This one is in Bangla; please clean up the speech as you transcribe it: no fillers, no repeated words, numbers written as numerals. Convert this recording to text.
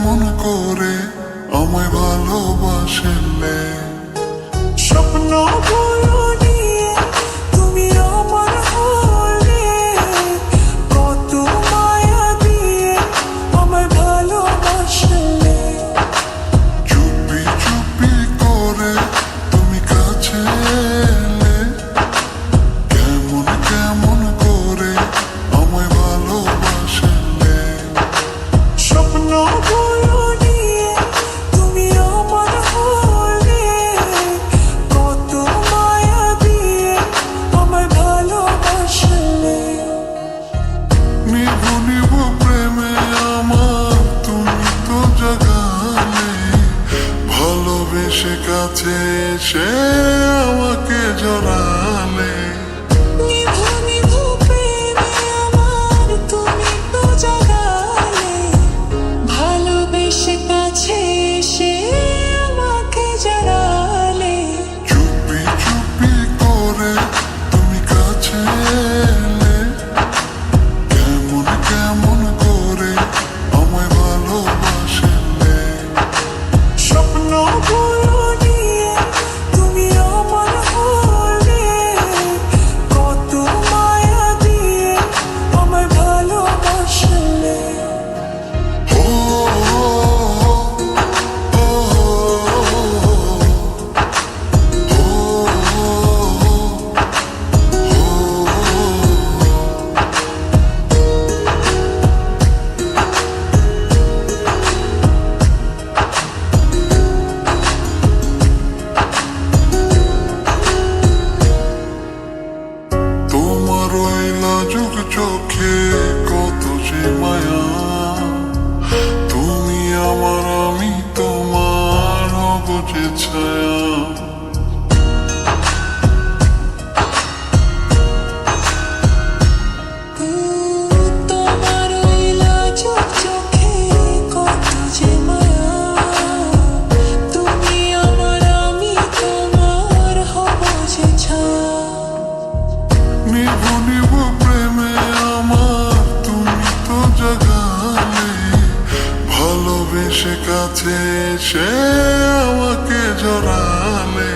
কেমন করে আমায় ভালোবাসলে। স্বপ্নগুলো নিয়ে তুমি আমার হলে, কত মায়া দিয়ে আমায় ভালোবাসলে। চুপি চুপি করে তুমি কাছে এলে, কেমন কেমন করে আমায় ভালোবাসলে। স্বপ্নগুলো নিয়ে তুমি আমার হলে, কত মায়া দিয়ে আমায় ভালোবাসলে। নিভ নিভ প্রেমে আমার তুমি তো জাগালে, ভালোবেসে কাছে এসে আমাকে জড়ালে। নিভু নিভু প্রেমে আমার তুমি তো জাগালে, ভালোবেসে কাছে এসে আমাকে জড়ালে। চুপি চুপি করে তুমি কাছে এলে, কেমন কেমন করে আমায় ভালোবাসলে। স্বপ্নগুলো নিয়ে তুমি আমার হলে, কত মায়া দিয়ে আমায় ভালোবাসলে। ও ও, ও, তোমার ওই লাজুক চোখে কত যে মায়া, তুমি আমার আমি তোমার হব যে ছায়া। তোমার ওই লাজুক চোখে কত যে মায়া, তুমি আমার আমি তোমার হব যে ছায়া। নিভ নিভ প্রেমে আমার তুমি তো জাগালে, ভালোবেসে কাছে এসে আমাকে জড়ালে।